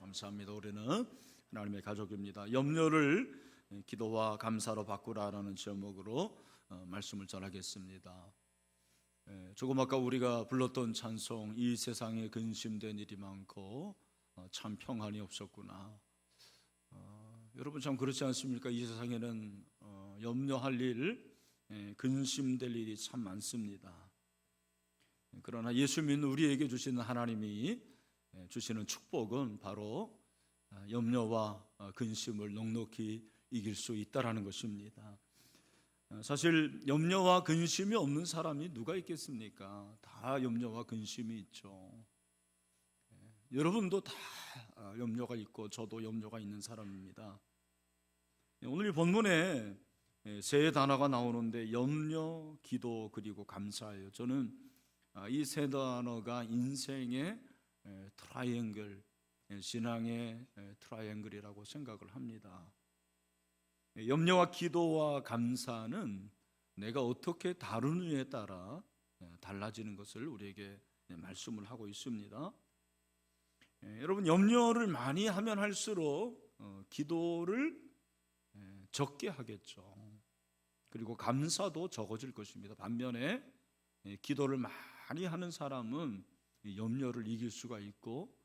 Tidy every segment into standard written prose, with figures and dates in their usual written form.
감사합니다. 우리는 하나님의 가족입니다. 염려를 기도와 감사로 바꾸라라는 제목으로 말씀을 전하겠습니다. 조금 아까 우리가 불렀던 찬송, 이 세상에 근심된 일이 많고 참 평안이 없었구나. 여러분 참 그렇지 않습니까? 이 세상에는 염려할 일, 근심될 일이 참 많습니다. 그러나 예수 믿는 우리에게 주시는 하나님이 주시는 축복은 바로 염려와 근심을 넉넉히 이길 수 있다라는 것입니다. 사실 염려와 근심이 없는 사람이 누가 있겠습니까? 다 염려와 근심이 있죠. 여러분도 다 염려가 있고 저도 염려가 있는 사람입니다. 오늘 이 본문에 세 단어가 나오는데 염려, 기도, 그리고 감사예요. 저는 이 세 단어가 인생의 트라이앵글, 신앙의 트라이앵글이라고 생각을 합니다. 염려와 기도와 감사는 내가 어떻게 다루느냐에 따라 달라지는 것을 우리에게 말씀을 하고 있습니다. 여러분, 염려를 많이 하면 할수록 기도를 적게 하겠죠. 그리고 감사도 적어질 것입니다. 반면에 기도를 많이 하는 사람은 염려를 이길 수가 있고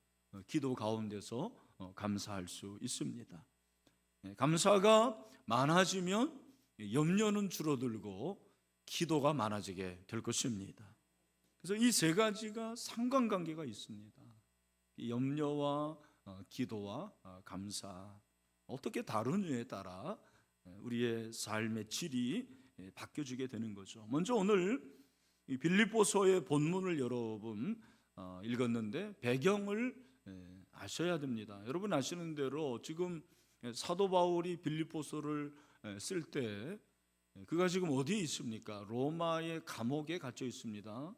기도 가운데서 감사할 수 있습니다. 감사가 많아지면 염려는 줄어들고 기도가 많아지게 될 것입니다. 그래서 이 세 가지가 상관관계가 있습니다. 염려와 기도와 감사, 어떻게 다루느냐에 따라 우리의 삶의 질이 바뀌어지게 되는 거죠. 먼저 오늘 이 빌립보서의 본문을 여러분 읽었는데 배경을 아셔야 됩니다. 여러분 아시는 대로 지금 사도 바울이 빌립보서를 쓸 때 그가 지금 어디에 있습니까? 로마의 감옥에 갇혀 있습니다.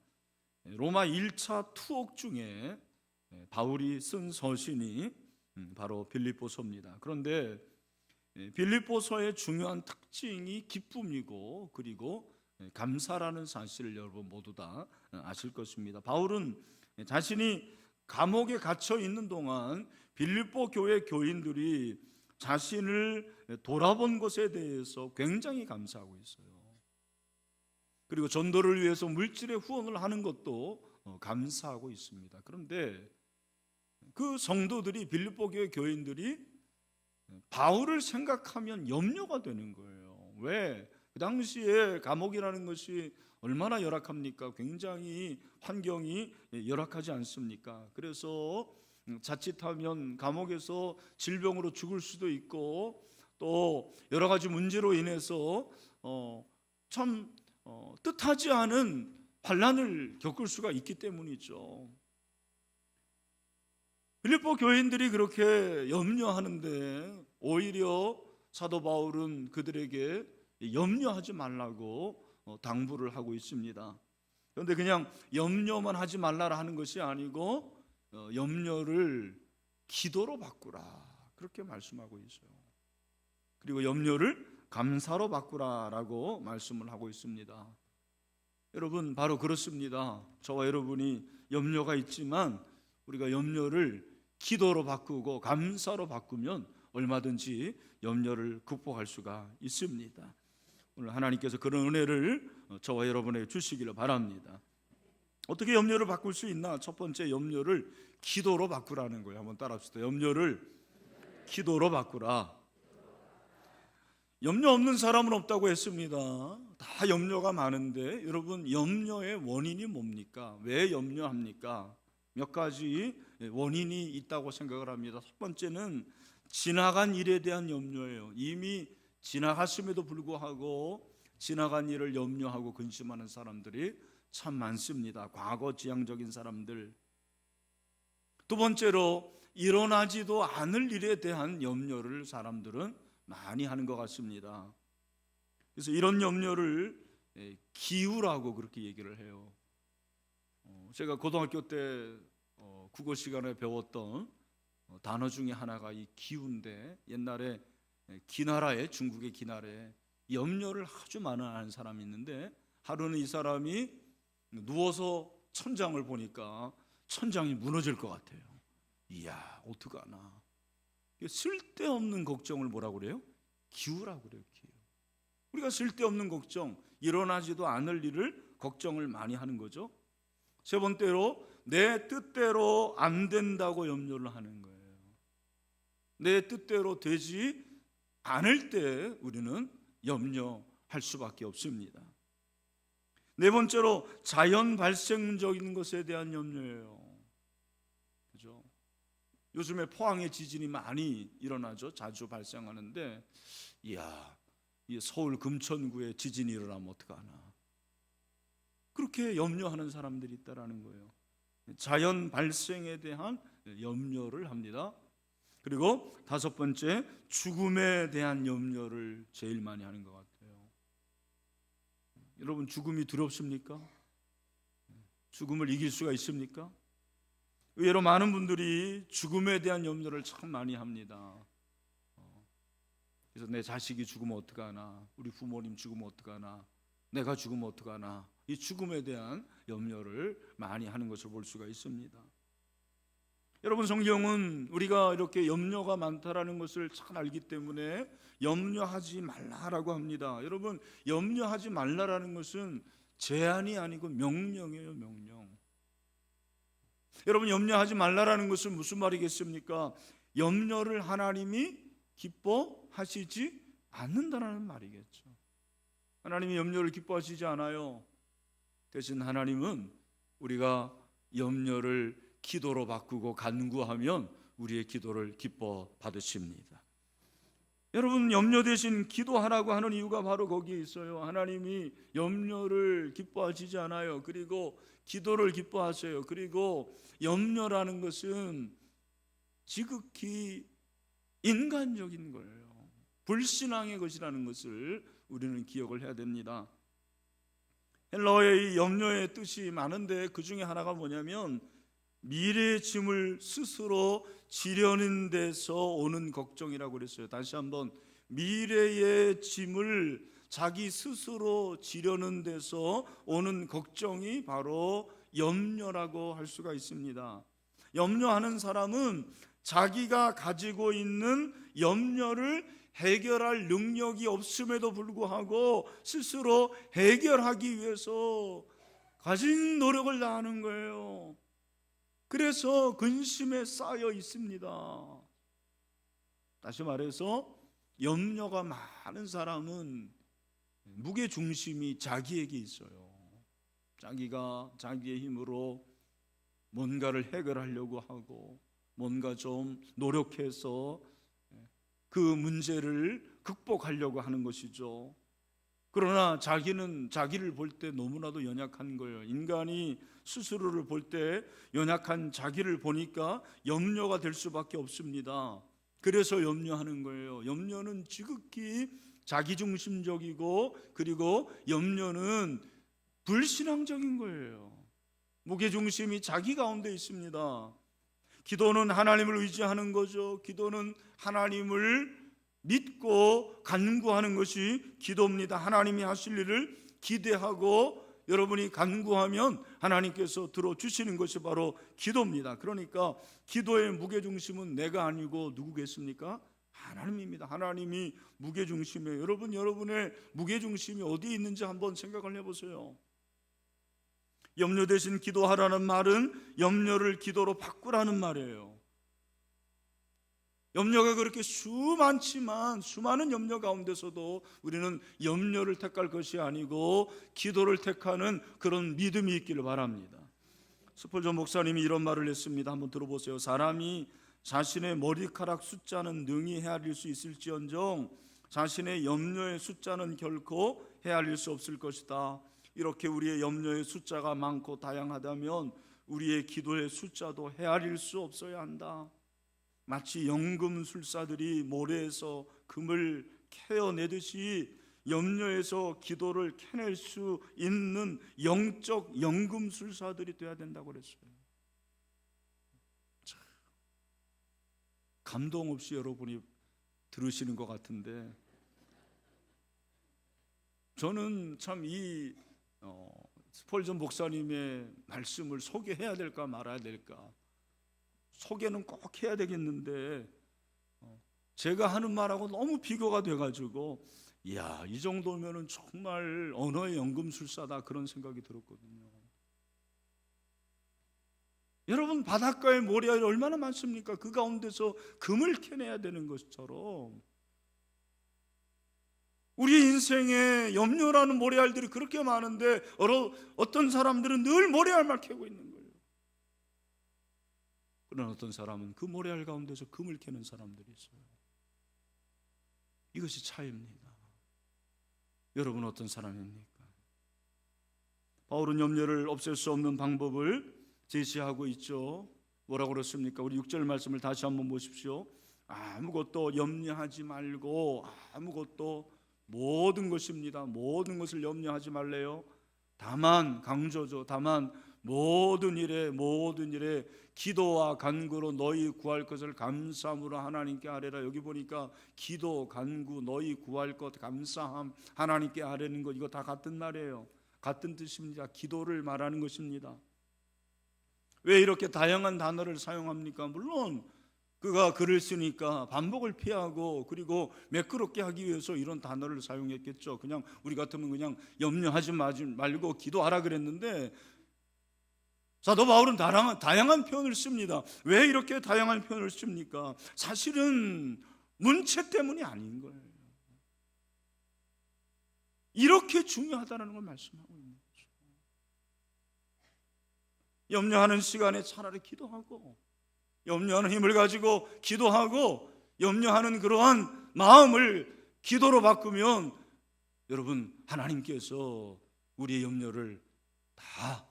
로마 1차 투옥 중에 바울이 쓴 서신이 바로 빌립보서입니다. 그런데 빌립보서의 중요한 특징이 기쁨이고 그리고 감사라는 사실을 여러분 모두 다 아실 것입니다. 바울은 자신이 감옥에 갇혀 있는 동안 빌립보 교회 교인들이 자신을 돌아본 것에 대해서 굉장히 감사하고 있어요. 그리고 전도를 위해서 물질의 후원을 하는 것도 감사하고 있습니다. 그런데 그 성도들이, 빌립보 교회 교인들이 바울을 생각하면 염려가 되는 거예요. 왜? 그 당시에 감옥이라는 것이 얼마나 열악합니까? 굉장히 환경이 열악하지 않습니까? 그래서 자칫하면 감옥에서 질병으로 죽을 수도 있고 또 여러 가지 문제로 인해서 참 뜻하지 않은 환난을 겪을 수가 있기 때문이죠. 빌립보 교인들이 그렇게 염려하는데 오히려 사도 바울은 그들에게 염려하지 말라고 당부를 하고 있습니다. 그런데 그냥 염려만 하지 말라라 하는 것이 아니고 염려를 기도로 바꾸라, 그렇게 말씀하고 있어요. 그리고 염려를 감사로 바꾸라라고 말씀을 하고 있습니다. 여러분, 바로 그렇습니다. 저와 여러분이 염려가 있지만 우리가 염려를 기도로 바꾸고 감사로 바꾸면 얼마든지 염려를 극복할 수가 있습니다. 오늘 하나님께서 그런 은혜를 저와 여러분에게 주시기를 바랍니다. 어떻게 염려를 바꿀 수 있나? 첫 번째, 염려를 기도로 바꾸라는 거예요. 한번 따라합시다. 염려를 기도로 바꾸라. 염려 없는 사람은 없다고 했습니다. 다 염려가 많은데 여러분, 염려의 원인이 뭡니까? 왜 염려합니까? 몇 가지 원인이 있다고 생각을 합니다. 첫 번째는 지나간 일에 대한 염려예요. 이미 지나갔음에도 불구하고 지나간 일을 염려하고 근심하는 사람들이 참 많습니다. 과거 지향적인 사람들. 두 번째로 일어나지도 않을 일에 대한 염려를 사람들은 많이 하는 것 같습니다. 그래서 이런 염려를 기우라고 그렇게 얘기를 해요. 제가 고등학교 때 국어 시간에 배웠던 단어 중에 하나가 이 기우인데, 옛날에 기나라에, 중국의 기나라에 염려를 아주 많은 사람이 있는데 하루는 이 사람이 누워서 천장을 보니까 천장이 무너질 것 같아요. 이야, 어떡하나. 쓸데없는 걱정을 뭐라고 그래요? 기우라고 그래요. 기우. 우리가 쓸데없는 걱정, 일어나지도 않을 일을 걱정을 많이 하는 거죠. 세 번째로 내 뜻대로 안 된다고 염려를 하는 거예요. 내 뜻대로 되지 않을 때 우리는 염려할 수밖에 없습니다. 네 번째로 자연 발생적인 것에 대한 염려예요. 그죠? 요즘에 포항에 지진이 많이 일어나죠. 자주 발생하는데, 이야, 이 서울 금천구에 지진이 일어나면 어떡하나. 그렇게 염려하는 사람들이 있다라는 거예요. 자연 발생에 대한 염려를 합니다. 그리고 다섯 번째, 죽음에 대한 염려를 제일 많이 하는 것 같아요. 여러분, 죽음이 두렵습니까? 죽음을 이길 수가 있습니까? 의외로 많은 분들이 죽음에 대한 염려를 참 많이 합니다. 그래서 내 자식이 죽으면 어떡하나, 우리 부모님 죽으면 어떡하나, 내가 죽으면 어떡하나, 이 죽음에 대한 염려를 많이 하는 것을 볼 수가 있습니다. 여러분, 성경은 우리가 이렇게 염려가 많다라는 것을 잘 알기 때문에 염려하지 말라라고 합니다. 여러분, 염려하지 말라라는 것은 제한이 아니고 명령이에요. 명령. 여러분, 염려하지 말라라는 것은 무슨 말이겠습니까? 염려를 하나님이 기뻐하시지 않는다는 말이겠죠. 하나님이 염려를 기뻐하시지 않아요. 대신 하나님은 우리가 염려를 기도로 바꾸고 간구하면 우리의 기도를 기뻐 받으십니다. 여러분, 염려 대신 기도하라고 하는 이유가 바로 거기에 있어요. 하나님이 염려를 기뻐하시지 않아요. 그리고 기도를 기뻐하세요. 그리고 염려라는 것은 지극히 인간적인 거예요. 불신앙의 것이라는 것을 우리는 기억을 해야 됩니다. 헬라어의 이 염려의 뜻이 많은데 그 중에 하나가 뭐냐면 미래의 짐을 스스로 지려는 데서 오는 걱정이라고 그랬어요. 다시 한번, 미래의 짐을 자기 스스로 지려는 데서 오는 걱정이 바로 염려라고 할 수가 있습니다. 염려하는 사람은 자기가 가지고 있는 염려를 해결할 능력이 없음에도 불구하고 스스로 해결하기 위해서 가진 노력을 다하는 거예요. 그래서 근심에 쌓여 있습니다. 다시 말해서 염려가 많은 사람은 무게중심이 자기에게 있어요. 자기가 자기의 힘으로 뭔가를 해결하려고 하고 뭔가 좀 노력해서 그 문제를 극복하려고 하는 것이죠. 그러나 자기는 자기를 볼 때 너무나도 연약한 거예요. 인간이 스스로를 볼 때 연약한 자기를 보니까 염려가 될 수밖에 없습니다. 그래서 염려하는 거예요. 염려는 지극히 자기중심적이고, 그리고 염려는 불신앙적인 거예요. 무게중심이 자기 가운데 있습니다. 기도는 하나님을 의지하는 거죠. 기도는 하나님을 믿고 간구하는 것이 기도입니다. 하나님이 하실 일을 기대하고 여러분이 간구하면 하나님께서 들어주시는 것이 바로 기도입니다. 그러니까 기도의 무게중심은 내가 아니고 누구겠습니까? 하나님입니다. 하나님이 무게중심이에요. 여러분의 무게중심이 어디에 있는지 한번 생각을 해보세요. 염려 대신 기도하라는 말은 염려를 기도로 바꾸라는 말이에요. 염려가 그렇게 수많지만 수많은 염려 가운데서도 우리는 염려를 택할 것이 아니고 기도를 택하는 그런 믿음이 있기를 바랍니다. 스펄전 목사님이 이런 말을 했습니다. 한번 들어보세요. 사람이 자신의 머리카락 숫자는 능히 헤아릴 수 있을지언정 자신의 염려의 숫자는 결코 헤아릴 수 없을 것이다. 이렇게 우리의 염려의 숫자가 많고 다양하다면 우리의 기도의 숫자도 헤아릴 수 없어야 한다. 마치 연금술사들이 모래에서 금을 캐어내듯이 염려에서 기도를 캐낼 수 있는 영적 연금술사들이 돼야 된다고 그랬어요. 참, 감동 없이 여러분이 들으시는 것 같은데 저는 참 이 스펄전 목사님의 말씀을 소개해야 될까 말아야 될까 소개는 꼭 해야 되겠는데 제가 하는 말하고 너무 비교가 돼가지고 이야, 이 정도면은 정말 언어의 연금술사다 그런 생각이 들었거든요. 여러분, 바닷가에 모래알이 얼마나 많습니까? 그 가운데서 금을 캐내야 되는 것처럼 우리 인생에 염려라는 모래알들이 그렇게 많은데 어떤 사람들은 늘 모래알만 캐고 있는 거예요. 그러나 어떤 사람은 그 모래알 가운데서 금을 캐는 사람들이 있어요. 이것이 차이입니다. 여러분 어떤 사람입니까? 바울은 염려를 없앨 수 없는 방법을 제시하고 있죠. 뭐라고 그랬습니까? 우리 6절 말씀을 다시 한번 보십시오. 아무것도 염려하지 말고 아무것도 모든 것입니다. 모든 것을 염려하지 말래요. 다만 강조죠. 다만 모든 일에 기도와 간구로 너희 구할 것을 감사함으로 하나님께 아뢰라. 여기 보니까 기도, 간구, 너희 구할 것, 감사함, 하나님께 아뢰는 것, 이거 다 같은 말이에요. 같은 뜻입니다. 기도를 말하는 것입니다. 왜 이렇게 다양한 단어를 사용합니까? 물론 그가 글을 쓰니까 반복을 피하고 그리고 매끄럽게 하기 위해서 이런 단어를 사용했겠죠. 그냥 우리 같으면 그냥 염려하지 말고 기도하라 그랬는데 사도 바울은 다양한 표현을 씁니다. 왜 이렇게 다양한 표현을 씁니까? 사실은 문체 때문이 아닌 거예요. 이렇게 중요하다는 걸 말씀하고 있는 거죠. 염려하는 시간에 차라리 기도하고, 염려하는 힘을 가지고 기도하고, 염려하는 그러한 마음을 기도로 바꾸면 여러분, 하나님께서 우리의 염려를 다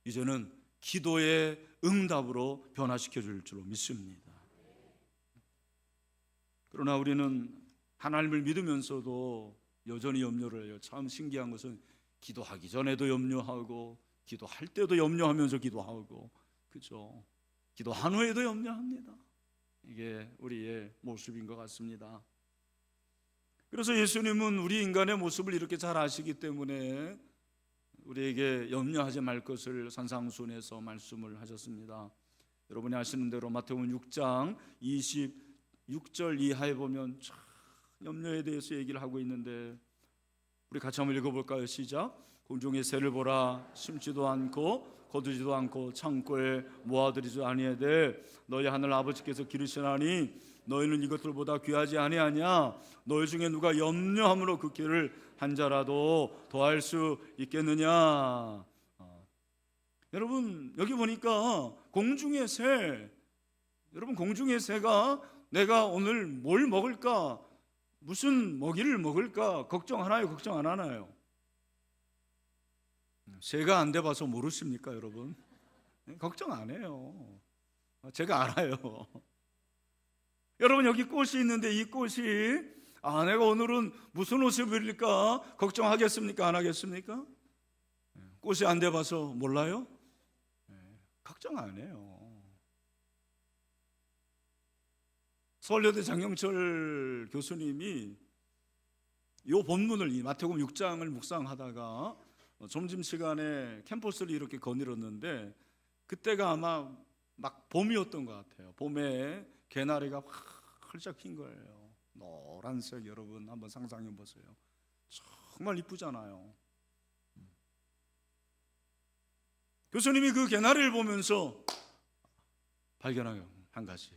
이제는 기도의 응답으로 변화시켜 줄 줄로 믿습니다. 그러나 우리는 하나님을 믿으면서도 여전히 염려를 해요. 참 신기한 것은 기도하기 전에도 염려하고 기도할 때도 염려하면서 기도하고, 그죠? 기도한 후에도 염려합니다. 이게 우리의 모습인 것 같습니다. 그래서 예수님은 우리 인간의 모습을 이렇게 잘 아시기 때문에 우리에게 염려하지 말 것을 산상수훈에서 말씀을 하셨습니다. 여러분이 아시는 대로 마태복음 6장 26절 이하에 보면 참 염려에 대해서 얘기를 하고 있는데 우리 같이 한번 읽어볼까요? 시작. 공중의 새를 보라. 심지도 않고 거두지도 않고 창고에 모아들이지 아니하되 너희 하늘 아버지께서 기르시나니 너희는 이것들보다 귀하지 아니하냐? 너희 중에 누가 염려함으로 그 길을 한 자라도 더할 수 있겠느냐? 여러분 여기 보니까 공중의 새, 여러분 공중의 새가 내가 오늘 뭘 먹을까, 무슨 먹이를 먹을까 걱정하나요? 걱정 안 하나요? 새가 안 돼봐서 모르십니까 여러분? 걱정 안 해요. 제가 알아요. 여러분 여기 꽃이 있는데 이 꽃이 내가 오늘은 무슨 옷을 입을까 걱정하겠습니까? 안 하겠습니까? 꽃이 안 돼봐서 몰라요? 걱정 안 해요. 서울여대 장영철 교수님이 이 본문을, 이 마태복음 6장을 묵상하다가 점심시간에 캠퍼스를 이렇게 거닐었는데 그때가 아마 막 봄이었던 것 같아요. 봄에 개나리가 활짝 핀 거예요. 노란색, 여러분 한번 상상해 보세요. 정말 이쁘잖아요. 교수님이 그 개나리를 보면서 발견한 한 가지,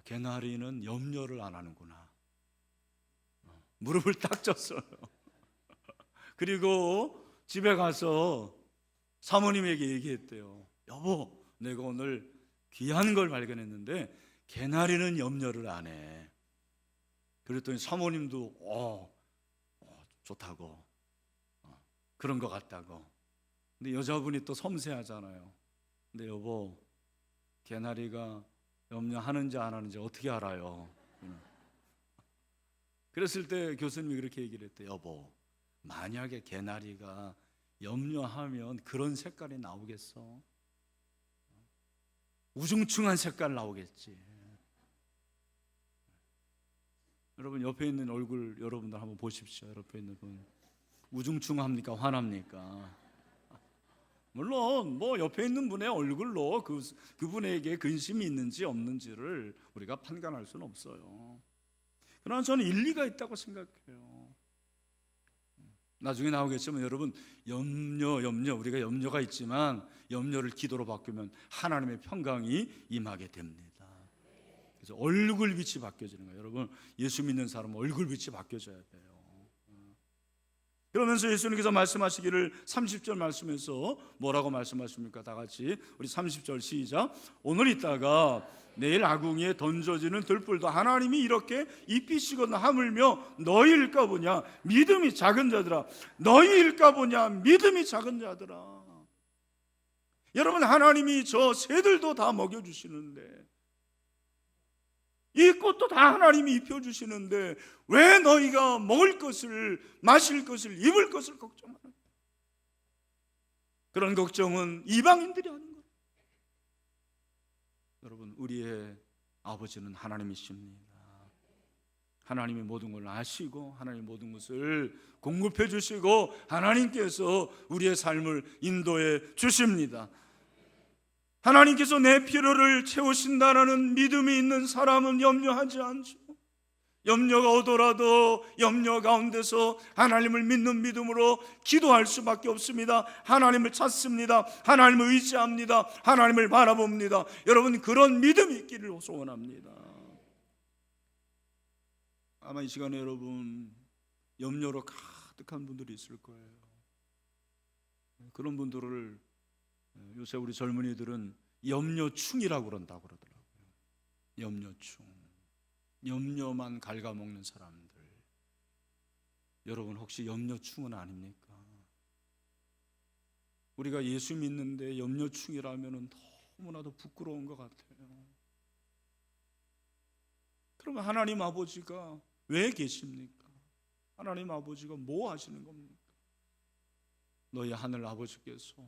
개나리는 염려를 안 하는구나. 무릎을 딱 쳤어요. 그리고 집에 가서 사모님에게 얘기했대요. 여보, 내가 오늘 귀한 걸 발견했는데 개나리는 염려를 안 해. 그랬더니 사모님도 좋다고, 그런 것 같다고. 근데 여자분이 또 섬세하잖아요. 근데 여보, 개나리가 염려하는지 안 하는지 어떻게 알아요? 그랬을 때 교수님이 그렇게 얘기를 했대요. 여보, 만약에 개나리가 염려하면 그런 색깔이 나오겠어? 우중충한 색깔 나오겠지. 여러분 옆에 있는 얼굴 여러분들 한번 보십시오. 옆에 있는 분 우중충합니까? 화납니까? 물론 뭐 옆에 있는 분의 얼굴로 그분에게 근심이 있는지 없는지를 우리가 판단할 수는 없어요. 그러나 저는 일리가 있다고 생각해요. 나중에 나오겠지만 여러분, 염려 우리가 염려가 있지만 염려를 기도로 바꾸면 하나님의 평강이 임하게 됩니다. 그래서 얼굴빛이 바뀌어지는 거예요. 여러분, 예수 믿는 사람은 얼굴빛이 바뀌어져야 돼요. 그러면서 예수님께서 말씀하시기를 30절 말씀에서 뭐라고 말씀하십니까? 다 같이 우리 30절 시작. 오늘 있다가 내일 아궁이에 던져지는 들불도 하나님이 이렇게 입히시거나 하물며 너희일까 보냐 믿음이 작은 자들아, 너희일까 보냐 믿음이 작은 자들아. 여러분, 하나님이 저 새들도 다 먹여주시는데, 이 꽃도 다 하나님이 입혀주시는데 왜 너희가 먹을 것을, 마실 것을, 입을 것을 걱정하는 거예요? 그런 걱정은 이방인들이 하는 거예요. 여러분, 우리의 아버지는 하나님이십니다. 하나님이 모든 걸 아시고 하나님 모든 것을 공급해 주시고 하나님께서 우리의 삶을 인도해 주십니다. 하나님께서 내 필요를 채우신다는 믿음이 있는 사람은 염려하지 않죠. 염려가 오더라도 염려 가운데서 하나님을 믿는 믿음으로 기도할 수밖에 없습니다. 하나님을 찾습니다. 하나님을 의지합니다. 하나님을 바라봅니다. 여러분, 그런 믿음이 있기를 소원합니다. 아마 이 시간에 여러분 염려로 가득한 분들이 있을 거예요. 그런 분들을 요새 우리 젊은이들은 염려충이라고 그런다고 그러더라고요. 염려충, 염려만 갉아먹는 사람들. 여러분, 혹시 염려충은 아닙니까? 우리가 예수 믿는데 염려충이라면 너무나도 부끄러운 것 같아요. 그러면 하나님 아버지가 왜 계십니까? 하나님 아버지가 뭐 하시는 겁니까? 너희 하늘 아버지께서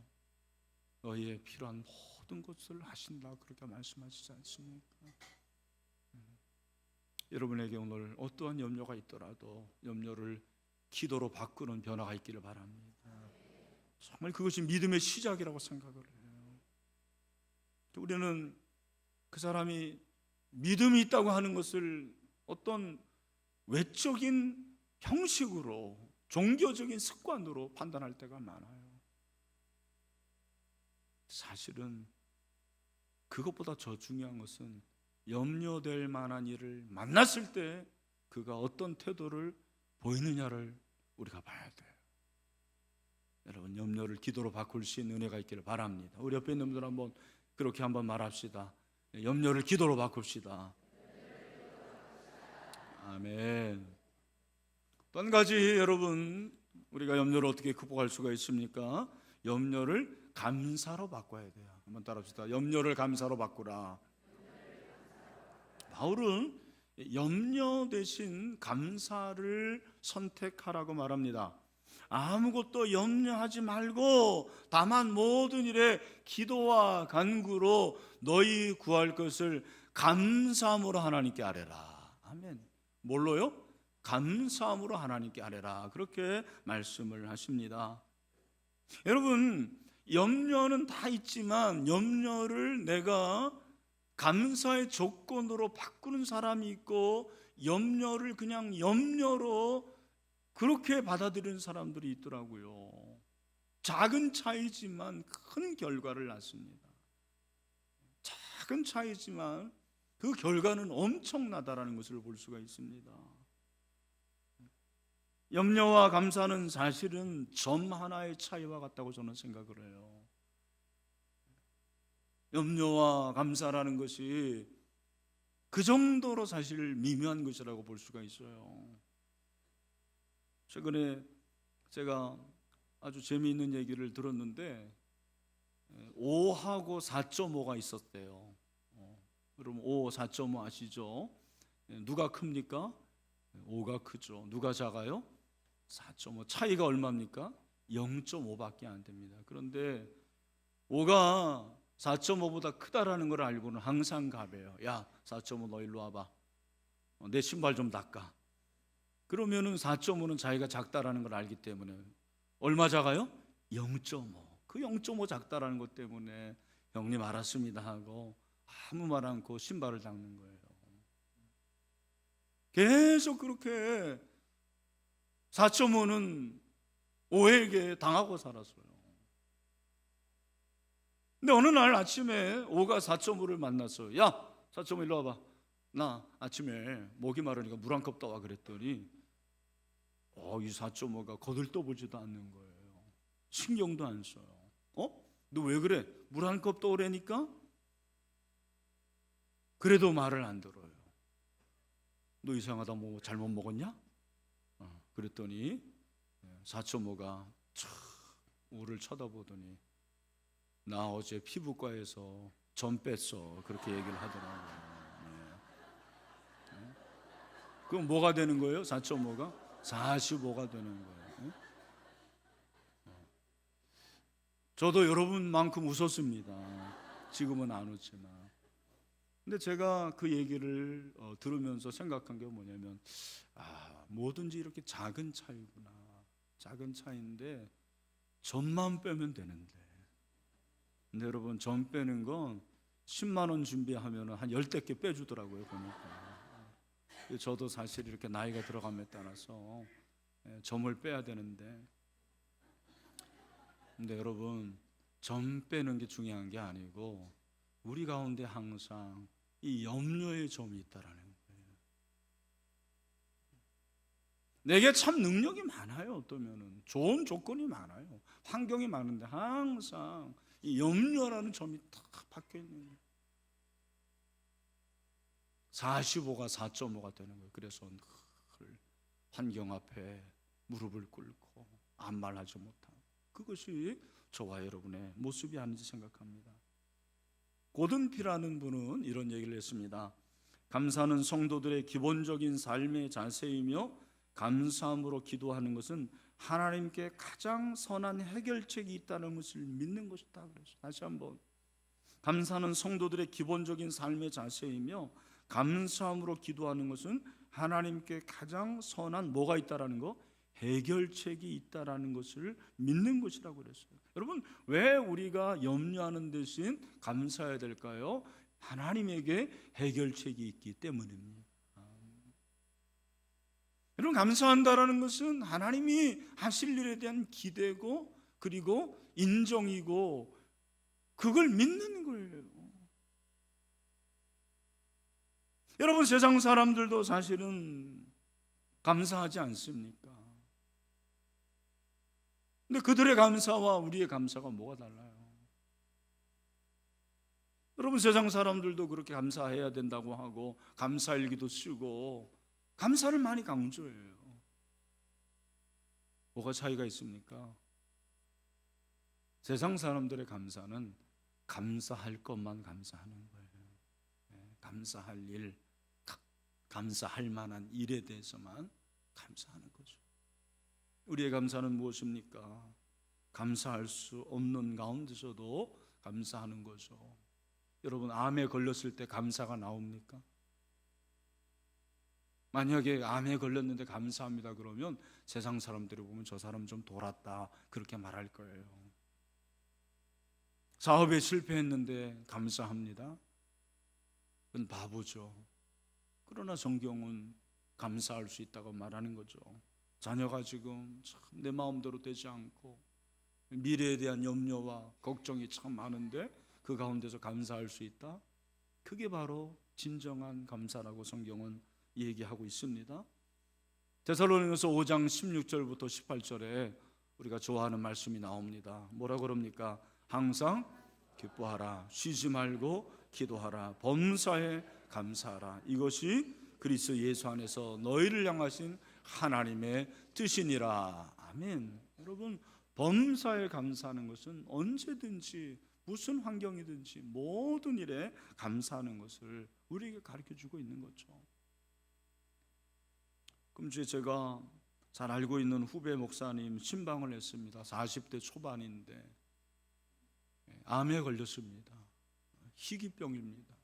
너희의 필요한 모든 것을 하신다, 그렇게 말씀하시지 않습니까? 여러분에게 오늘 어떠한 염려가 있더라도 염려를 기도로 바꾸는 변화가 있기를 바랍니다. 정말 그것이 믿음의 시작이라고 생각을 해요. 우리는 그 사람이 믿음이 있다고 하는 것을 어떤 외적인 형식으로, 종교적인 습관으로 판단할 때가 많아요. 사실은 그것보다 더 중요한 것은 염려될 만한 일을 만났을 때 그가 어떤 태도를 보이느냐를 우리가 봐야 돼요. 여러분, 염려를 기도로 바꿀 수 있는 은혜가 있기를 바랍니다. 우리 옆에 있는 분들 한번 그렇게 한번 말합시다. 염려를 기도로 바꿉시다. 아멘. 또 한 가지, 여러분, 우리가 염려를 어떻게 극복할 수가 있습니까? 염려를 감사로 바꿔야 돼요. 한번 따라합시다. 염려를 감사로 바꾸라. 바울은 염려 대신 감사를 선택하라고 말합니다. 아무것도 염려하지 말고 다만 모든 일에 기도와 간구로 너희 구할 것을 감사함으로 하나님께 아뢰라. 아멘. 뭘로요? 감사함으로 하나님께 아뢰라. 그렇게 말씀을 하십니다. 여러분, 염려는 다 있지만 염려를 내가 감사의 조건으로 바꾸는 사람이 있고 염려를 그냥 염려로 그렇게 받아들이는 사람들이 있더라고요. 작은 차이지만 큰 결과를 낳습니다. 작은 차이지만 그 결과는 엄청나다라는 것을 볼 수가 있습니다. 염려와 감사는 사실은 점 하나의 차이와 같다고 저는 생각을 해요. 염려와 감사라는 것이 그 정도로 사실 미묘한 것이라고 볼 수가 있어요. 최근에 제가 아주 재미있는 얘기를 들었는데 5하고 4.5가 있었대요. 여러분 5, 4.5 아시죠? 누가 큽니까? 5가 크죠. 누가 작아요? 4.5. 차이가 얼마입니까? 0.5밖에 안 됩니다. 그런데 5가 4.5보다 크다라는 걸 알고는 항상 가벼요. 야, 4.5 너 일로 와봐. 내 신발 좀 닦아. 그러면은 4.5는 자기가 작다라는 걸 알기 때문에 얼마 작아요? 0.5. 그 0.5 작다라는 것 때문에 형님 알았습니다 하고 아무 말 않고 신발을 닦는 거예요. 계속 그렇게 4.5는 5에게 당하고 살았어요. 근데 어느 날 아침에 5가 4.5를 만났어요. 야, 4.5 일로 와봐. 나 아침에 목이 마르니까 물 한 컵 떠와 그랬더니 이 4.5가 거들떠보지도 않는 거예요. 신경도 안 써요. 너 왜 그래? 물 한 컵 떠오래니까? 그래도 말을 안 들어요. 너 이상하다, 뭐 잘못 먹었냐? 그랬더니 4.5가 촥 우를 쳐다보더니 나 어제 피부과에서 점 뺐어, 그렇게 얘기를 하더라고요. 그럼 뭐가 되는 거예요? 4.5가 45가 되는 거예요. 저도 여러분만큼 웃었습니다. 지금은 안 웃지만. 근데 제가 그 얘기를 들으면서 생각한 게 뭐냐면 뭐든지 이렇게 작은 차이구나. 작은 차이인데 점만 빼면 되는데. 근데 여러분, 점 빼는 건 10만 원 준비하면 한 10개 빼주더라고요, 보니까. 저도 사실 이렇게 나이가 들어감에 따라서 점을 빼야 되는데, 근데 여러분, 점 빼는 게 중요한 게 아니고 우리 가운데 항상 이 염려의 점이 있다라는 거예요. 내게 참 능력이 많아요. 어떠면은 좋은 조건이 많아요. 환경이 많은데 항상 이 염려라는 점이 딱 박혀 있는 거예요. 45가 4.5가 되는 거예요. 그래서 늘 환경 앞에 무릎을 꿇고 아무 말 하지 못하고, 그것이 저와 여러분의 모습이 아닌지 생각합니다. 고든피라는 분은 이런 얘기를 했습니다. 감사는 성도들의 기본적인 삶의 자세이며 감사함으로 기도하는 것은 하나님께 가장 선한 해결책이 있다는 것을 믿는 것이다. 그래서 다시 한번, 감사는 성도들의 기본적인 삶의 자세이며 감사함으로 기도하는 것은 하나님께 가장 선한 뭐가 있다라는 거? 해결책이 있다라는 것을 믿는 것이라고 그랬어요. 여러분, 왜 우리가 염려하는 대신 감사해야 될까요? 하나님에게 해결책이 있기 때문입니다. 여러분, 감사한다라는 것은 하나님이 하실 일에 대한 기대고 그리고 인정이고 그걸 믿는 거예요. 여러분, 세상 사람들도 사실은 감사하지 않습니까? 근데 그들의 감사와 우리의 감사가 뭐가 달라요? 여러분, 세상 사람들도 그렇게 감사해야 된다고 하고 감사일기도 쓰고 감사를 많이 강조해요. 뭐가 차이가 있습니까? 세상 사람들의 감사는 감사할 것만 감사하는 거예요. 감사할 일, 감사할 만한 일에 대해서만 감사하는 거죠. 우리의 감사는 무엇입니까? 감사할 수 없는 가운데서도 감사하는 거죠. 여러분, 암에 걸렸을 때 감사가 나옵니까? 만약에 암에 걸렸는데 감사합니다 그러면 세상 사람들이 보면 저 사람 좀 돌았다 그렇게 말할 거예요. 사업에 실패했는데 감사합니다, 그건 바보죠. 그러나 성경은 감사할 수 있다고 말하는 거죠. 자녀가 지금 참 내 마음대로 되지 않고 미래에 대한 염려와 걱정이 참 많은데 그 가운데서 감사할 수 있다? 그게 바로 진정한 감사라고 성경은 얘기하고 있습니다. 데살로니가서 5장 16절부터 18절에 우리가 좋아하는 말씀이 나옵니다. 뭐라 그럽니까? 항상 기뻐하라, 쉬지 말고 기도하라, 범사에 감사하라, 이것이 그리스도 예수 안에서 너희를 향하신 하나님의 뜻이니라. 아멘. 여러분, 범사에 감사하는 것은 언제든지 무슨 환경이든지 모든 일에 감사하는 것을 우리에게 가르쳐주고 있는 거죠. 금주에 제가 잘 알고 있는 후배 목사님 신방을 했습니다. 40대 초반인데 암에 걸렸습니다. 희귀병입니다.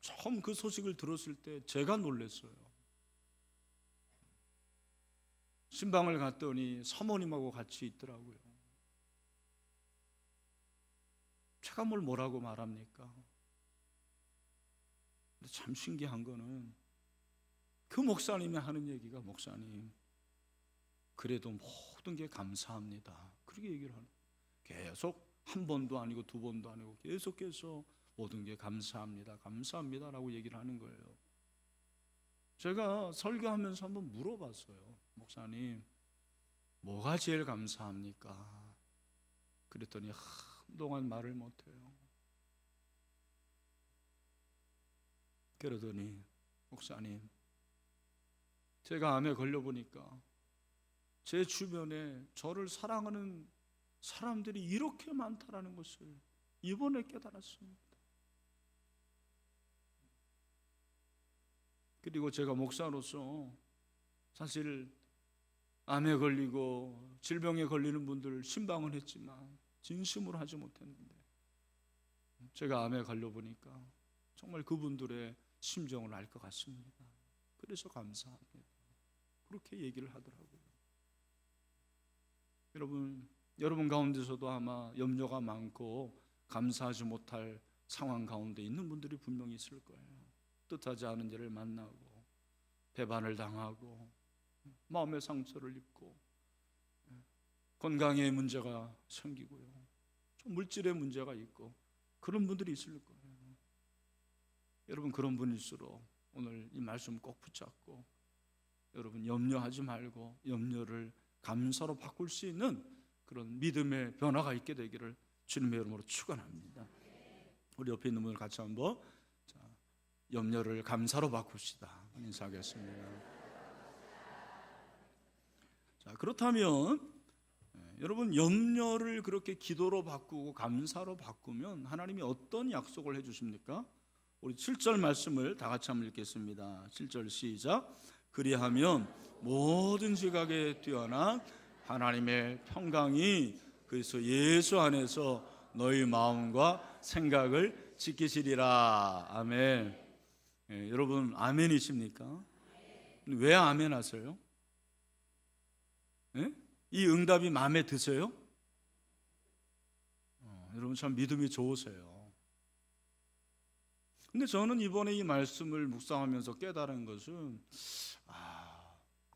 처음 그 소식을 들었을 때 제가 놀랐어요. 신방을 갔더니 사모님하고 같이 있더라고요. 제가 뭘 뭐라고 말합니까? 근데 참 신기한 거는 그 목사님이 하는 얘기가, 목사님 그래도 모든 게 감사합니다, 그렇게 얘기를 하는, 계속 한 번도 아니고 두 번도 아니고 계속해서 모든 게 감사합니다, 감사합니다라고 얘기를 하는 거예요. 제가 설교하면서 한번 물어봤어요. 목사님 뭐가 제일 감사합니까? 그랬더니 한동안 말을 못해요. 그러더니 목사님, 제가 암에 걸려보니까 제 주변에 저를 사랑하는 사람들이 이렇게 많다라는 것을 이번에 깨달았습니다. 그리고 제가 목사로서 사실 암에 걸리고 질병에 걸리는 분들 신방은 했지만 진심으로 하지 못했는데, 제가 암에 걸려보니까 정말 그분들의 심정을 알 것 같습니다. 그래서 감사합니다, 그렇게 얘기를 하더라고요. 여러분 가운데서도 아마 염려가 많고 감사하지 못할 상황 가운데 있는 분들이 분명히 있을 거예요. 뜻하지 않은 일을 만나고 배반을 당하고 마음의 상처를 입고 건강에 문제가 생기고요, 좀 물질의 문제가 있고 그런 분들이 있을 거예요. 여러분 그런 분일수록 오늘 이 말씀 꼭 붙잡고 여러분 염려하지 말고 염려를 감사로 바꿀 수 있는 그런 믿음의 변화가 있게 되기를 주님의 이름으로 축원합니다. 우리 옆에 있는 분을 같이 한번 염려를 감사로 바꿉시다. 인사하겠습니다. 자, 그렇다면 여러분 염려를 그렇게 기도로 바꾸고 감사로 바꾸면 하나님이 어떤 약속을 해주십니까? 우리 7절 말씀을 다 같이 한번 읽겠습니다. 7절 시작. 그리하면 모든 지각에 뛰어난 하나님의 평강이 그리스도 예수 안에서 너희 마음과 생각을 지키시리라. 아멘. 여러분 아멘이십니까? 왜 아멘 하세요? 이 응답이 마음에 드세요? 여러분 참 믿음이 좋으세요. 근데 저는 이번에 이 말씀을 묵상하면서 깨달은 것은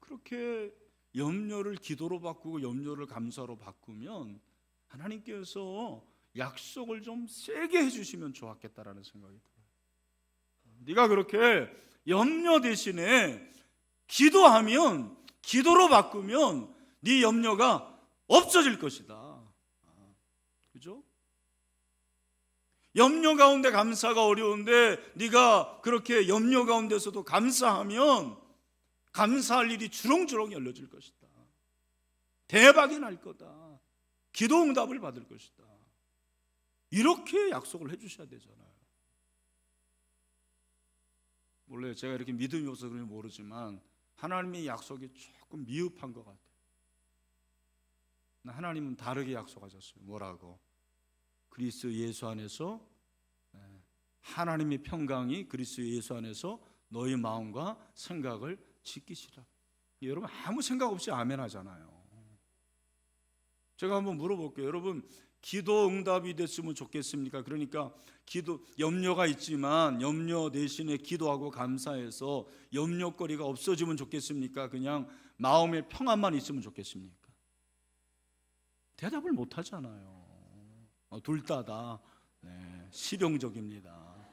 그렇게 염려를 기도로 바꾸고 염려를 감사로 바꾸면 하나님께서 약속을 좀 세게 해주시면 좋았겠다라는 생각이 들어요. 네가 그렇게 염려 대신에 기도하면, 기도로 바꾸면 네 염려가 없어질 것이다. 그죠? 염려 가운데 감사가 어려운데 네가 그렇게 염려 가운데서도 감사하면 감사할 일이 주렁주렁 열려질 것이다. 대박이 날 거다. 기도 응답을 받을 것이다. 이렇게 약속을 해주셔야 되잖아요. 원래 제가 이렇게 믿음이 없어서 그런지 모르지만 하나님의 약속이 조금 미흡한 것 같아요. 하나님은 다르게 약속하셨어요. 뭐라고? 그리스도 예수 안에서 하나님의 평강이 그리스도 예수 안에서 너희 마음과 생각을 지키시라. 여러분 아무 생각 없이 아멘 하잖아요. 제가 한번 물어볼게요. 여러분 기도 응답이 됐으면 좋겠습니까? 그러니까 기도 염려가 있지만 염려 대신에 기도하고 감사해서 염려거리가 없어지면 좋겠습니까? 그냥 마음의 평안만 있으면 좋겠습니까? 대답을 못 하잖아요. 둘 다다 실용적입니다.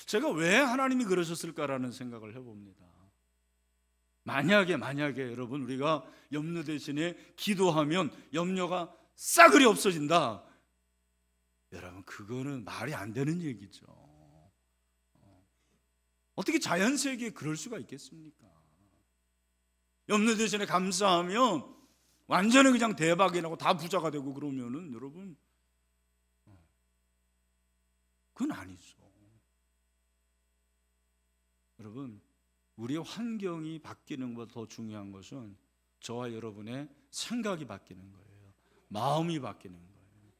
제가 왜 하나님이 그러셨을까라는 생각을 해봅니다. 만약에 여러분 우리가 염려 대신에 기도하면 염려가 싸그리 없어진다. 여러분 그거는 말이 안 되는 얘기죠. 어떻게 자연세계에 그럴 수가 있겠습니까? 염려 대신에 감사하면 완전히 그냥 대박이 나고 다 부자가 되고 그러면은 여러분 그건 아니죠. 여러분 우리의 환경이 바뀌는 것보다 더 중요한 것은 저와 여러분의 생각이 바뀌는 거예요. 마음이 바뀌는 거예요.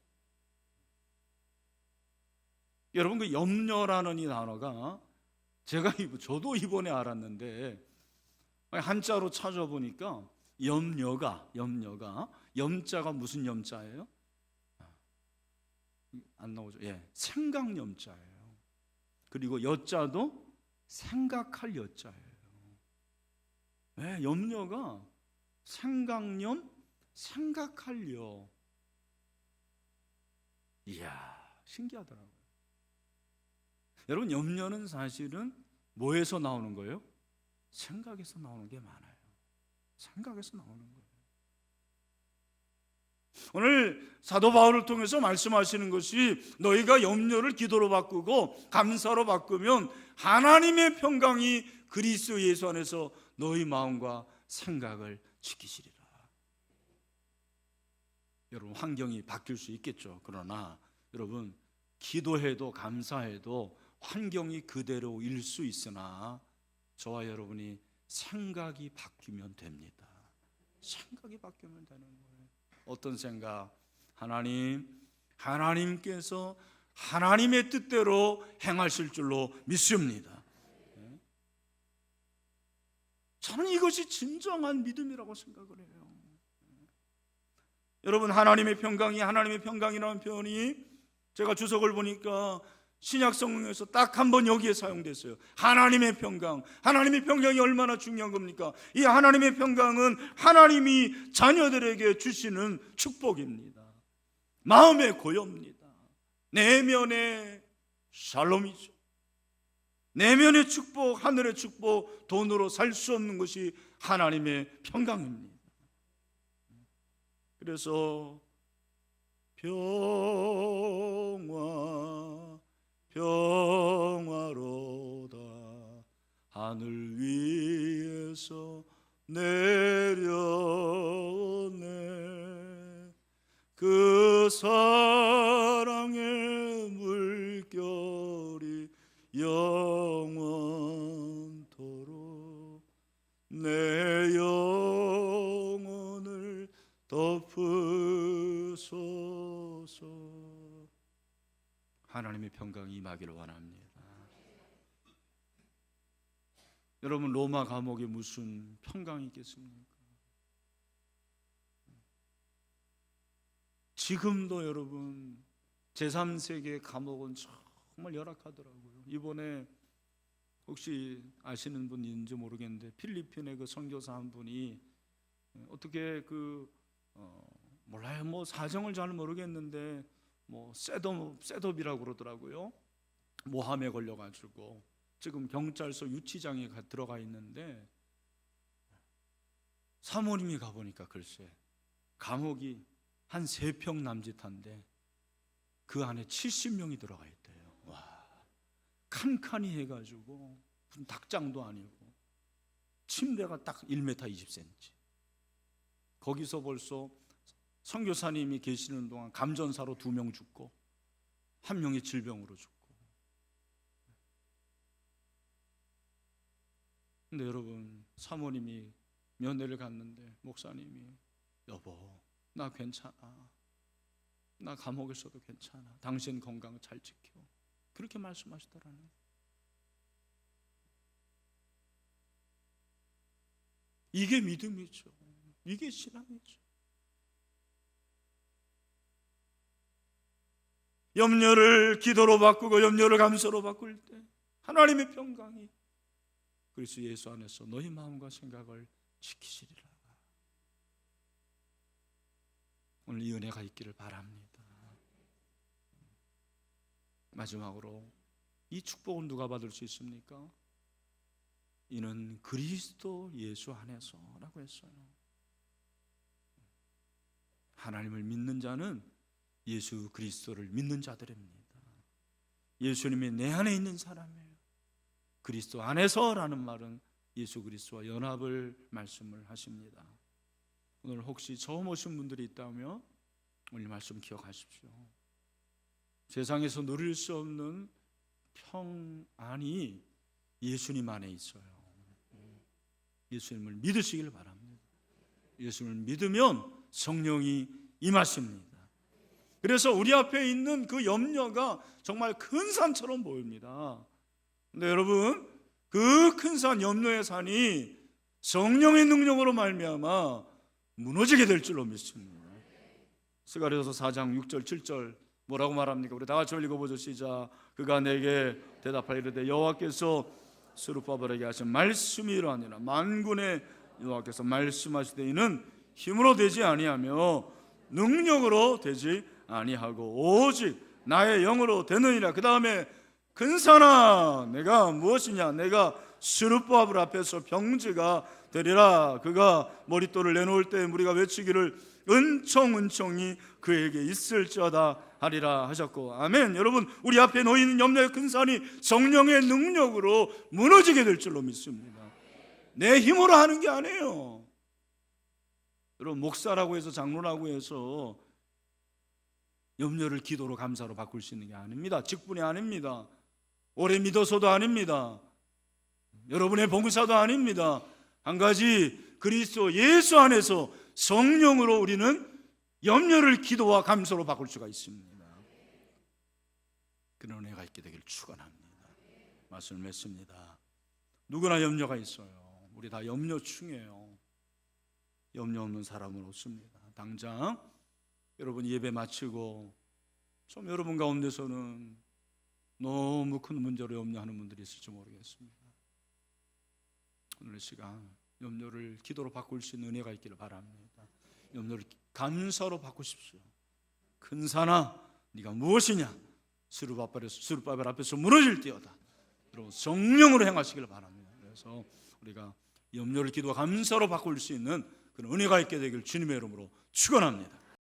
여러분 그 염려라는 이 단어가 저도 이번에 알았는데 한자로 찾아보니까 염려가 염자가 무슨 염자예요? 안 나오죠? 예, 생각 염자예요. 그리고 여자도 생각할 여자예요. 왜? 염려가 생각염, 생각할 여. 이야, 신기하더라고요. 여러분, 염려는 사실은 뭐에서 나오는 거예요? 생각에서 나오는 게 많아요. 생각에서 나오는 거예요. 오늘 사도 바울을 통해서 말씀하시는 것이 너희가 염려를 기도로 바꾸고 감사로 바꾸면 하나님의 평강이 그리스도 예수 안에서 너희 마음과 생각을 지키시리라. 여러분, 환경이 바뀔 수 있겠죠. 그러나 여러분, 기도해도 감사해도 환경이 그대로일 수 있으나 저와 여러분이 생각이 바뀌면 됩니다. 생각이 바뀌면 되는 거예요. 어떤 생각? 하나님께서 하나님의 뜻대로 행하실 줄로 믿습니다. 저는 이것이 진정한 믿음이라고 생각을 해요. 여러분, 하나님의 평강이라는 표현이 제가 주석을 보니까 신약 성경에서 딱 한 번 여기에 사용됐어요. 하나님의 평강이 얼마나 중요한 겁니까? 이 하나님의 평강은 하나님이 자녀들에게 주시는 축복입니다. 마음의 고요입니다. 내면의 샬롬이죠. 내면의 축복, 하늘의 축복, 돈으로 살 수 없는 것이 하나님의 평강입니다. 그래서 평화로다 하늘 위에서 내려오네 그 사랑의 물결이 영원토록 내 영혼을 덮으소서. 하나님의 평강이 임하기를 원합니다. 여러분, 로마 감옥에 무슨 평강이 있겠습니까? 지금도 여러분 제3세계 감옥은 정말 열악하더라고요. 이번에 혹시 아시는 분 있는지 모르겠는데 필리핀의 그 선교사 한 분이 어떻게 몰라요. 뭐 사정을 잘 모르겠는데 뭐 셋업이라고 그러더라고요. 모함에 걸려가지고 지금 경찰서 유치장에 들어가 있는데 사모님이 가보니까 글쎄 감옥이 한 3평 남짓한데 그 안에 70명이 들어가 있대요. 와, 칸칸이 해가지고 무슨 닭장도 아니고 침대가 딱 1m 20cm. 거기서 벌써 선교사님이 계시는 동안 감전사로 2명 죽고 1명이 질병으로 죽고. 근데 여러분, 사모님이 면회를 갔는데 목사님이 여보 나 괜찮아, 나 감옥에 있어도 괜찮아, 당신 건강 잘 지켜, 그렇게 말씀하시더라는 거예요. 이게 믿음이죠. 이게 신앙이죠. 염려를 기도로 바꾸고 염려를 감사로 바꿀 때 하나님의 평강이 그리스도 예수 안에서 너희 마음과 생각을 지키시리라. 오늘 이 은혜가 있기를 바랍니다. 마지막으로 이 축복은 누가 받을 수 있습니까? 이는 그리스도 예수 안에서라고 했어요. 하나님을 믿는 자는 예수 그리스도를 믿는 자들입니다. 예수님이 내 안에 있는 사람이에요. 그리스도 안에서라는 말은 예수 그리스도와 연합을 말씀을 하십니다. 오늘 혹시 처음 오신 분들이 있다면 오늘 말씀 기억하십시오. 세상에서 누릴 수 없는 평안이 예수님 안에 있어요. 예수님을 믿으시길 바랍니다. 예수님을 믿으면 성령이 임하십니다. 그래서 우리 앞에 있는 그 염려가 정말 큰 산처럼 보입니다. 근데 여러분, 그 큰 산, 염려의 산이 성령의 능력으로 말미암아 무너지게 될 줄로 믿습니다. 스가랴서 4장 6절 7절 뭐라고 말합니까? 우리 다 같이 읽어보죠. 시작. 그가 내게 대답하여 이르되 여호와께서 스룹바벨에게 하신 말씀이 이러하니라. 만군의 여호와께서 말씀하시되 이는 힘으로 되지 아니하며 능력으로 되지 아니하고 오직 나의 영으로 되느니라. 그 다음에 근사나 내가 무엇이냐? 내가 스룹바벨 앞에서 병지가 되리라. 그가 머릿돌을 내놓을 때 우리가 외치기를 은총이 그에게 있을지어다 하리라 하셨고, 아멘. 여러분, 우리 앞에 놓이는 염려의 근산이 성령의 능력으로 무너지게 될 줄로 믿습니다. 내 힘으로 하는 게 아니에요. 여러분, 목사라고 해서 장로라고 해서 염려를 기도로 감사로 바꿀 수 있는 게 아닙니다. 직분이 아닙니다. 오래 믿어서도 아닙니다. 여러분의 봉사도 아닙니다. 한 가지, 그리스도 예수 안에서 성령으로 우리는 염려를 기도와 감사로 바꿀 수가 있습니다. 그런 은혜가 있게 되길 축원합니다. 말씀을 맺습니다. 누구나 염려가 있어요. 우리 다 염려충이에요. 염려 없는 사람은 없습니다. 당장 여러분 예배 마치고 좀 여러분 가운데서는 너무 큰 문제로 염려하는 분들이 있을지 모르겠습니다. 오늘 시간 염려를 기도로 바꿀 수 있는 은혜가 있기를 바랍니다. 염려를 감사로 바꾸십시오. 근사나 네가 무엇이냐? 스룹바벨 앞에서 무너질지어다. 여러분 성령으로 행하시기를 바랍니다. 그래서 우리가 염려를 기도와 감사로 바꿀 수 있는 그런 은혜가 있게 되길 주님의 이름으로 축원합니다.